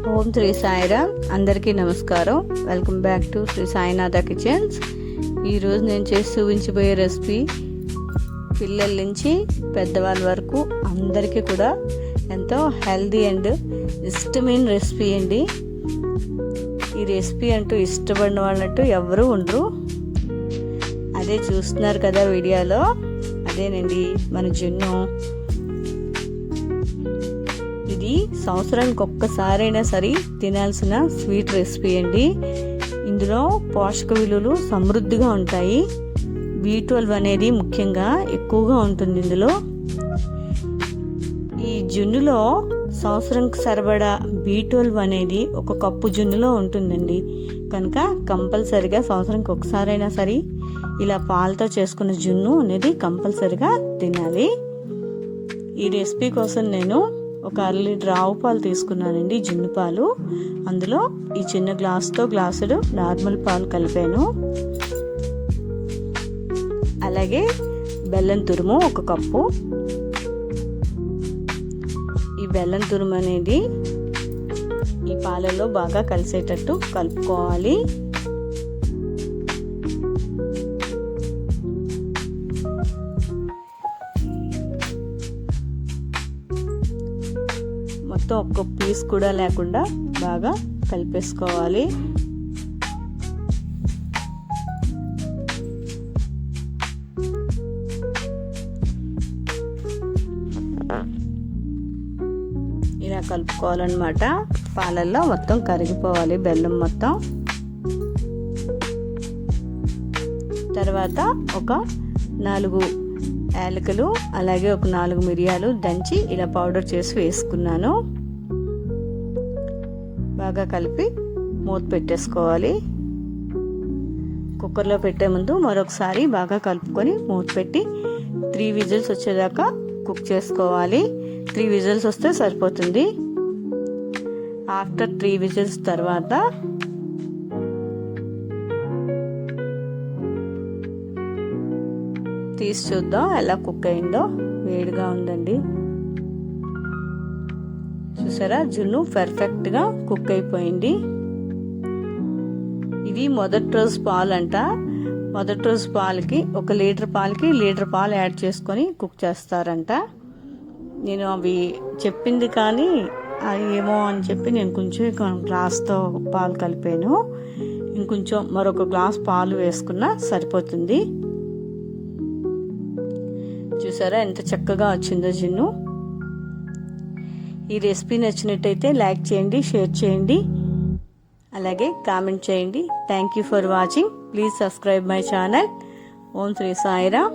ఓం శ్రీ సాయిరామ్. అందరికీ నమస్కారం. Welcome back to Shri Sainatha kitchens. ఈరోజు నేను చేసి చూపించబోయే రెసిపీ పిల్లల నుంచి పెద్దవాళ్ళ వరకు అందరికీ కూడా ఎంతో హెల్దీ అండ్ ఇష్టమైన రెసిపీ అండి. ఈ రెసిపీ అంటూ ఇష్టపడిన వాళ్ళంటూ ఎవరు ఉండరు. అదే చూస్తున్నారు కదా వీడియోలో, అదేనండి మన జున్ను. ఇది సంవత్సరానికి ఒక్కసారైనా సరే తినాల్సిన స్వీట్ రెసిపీ అండి. ఇందులో పోషక విలువలు సమృద్ధిగా ఉంటాయి. B12 అనేది ముఖ్యంగా ఎక్కువగా ఉంటుంది ఇందులో. ఈ జున్నులో సంవత్సరానికి సరిపడా B12 అనేది ఒక కప్పు జున్నులో ఉంటుందండి. కనుక కంపల్సరిగా సంవత్సరానికి ఒకసారైనా సరే ఇలా పాలతో చేసుకున్న జున్ను అనేది కంపల్సరిగా తినాలి. ఈ రెసిపీ కోసం నేను ఒక 1/2 లీటర్ ఆవు పాలు తీసుకున్నానండి, జున్ను పాలు. అందులో ఈ చిన్న గ్లాసుతో గ్లాసుడు నార్మల్ పాలు కలిపాను. అలాగే బెల్లం తురుము 1 కప్పు. ఈ బెల్లం తురుము అనేది ఈ పాలలో బాగా కలిసేటట్టు కలుపుకోవాలి. మొత్తం ఒక్క పీస్ కూడా లేకుండా బాగా కలిపేసుకోవాలి. ఇలా కలుపుకోవాలన్నమాట. పాలల్లో మొత్తం కరిగిపోవాలి బెల్లం మొత్తం. తర్వాత ఒక 4 యాలకులు, అలాగే ఒక 4 మిరియాలు దంచి ఇలా పౌడర్ చేసి వేసుకున్నాను. బాగా కలిపి మూత పెట్టేసుకోవాలి. కుక్కర్లో పెట్టే ముందు మరొకసారి బాగా కలుపుకొని మూత పెట్టి 3 విజిల్స్ వచ్చేదాకా కుక్ చేసుకోవాలి. 3 విజిల్స్ వస్తే సరిపోతుంది. ఆఫ్టర్ 3 విజిల్స్ తర్వాత తీసి చూద్దాం ఎలా కుక్ అయిందో. వేడిగా ఉందండి. చూసారా, జున్ను పర్ఫెక్ట్గా కుక్ అయిపోయింది. ఇవి మొదటి రోజు పాలు అంట. మొదటి రోజు పాలకి 1 లీటర్ పాలకి 1 లీటర్ పాలు యాడ్ చేసుకొని కుక్ చేస్తారంట. నేను అవి చెప్పింది కానీ అది ఏమో అని చెప్పి నేను కొంచెం గ్లాస్తో పాలు కలిపాను. ఇంకొంచెం మరొక గ్లాస్ పాలు వేసుకున్నా సరిపోతుంది. చూసారా ఎంత చక్కగా వచ్చిందో జున్ను. ఈ రెసిపీ నచ్చినట్టయితే లైక్ చేయండి, షేర్ చేయండి, అలాగే కామెంట్ చేయండి. Thank you for watching. Please subscribe my channel. Om Shri Sairam.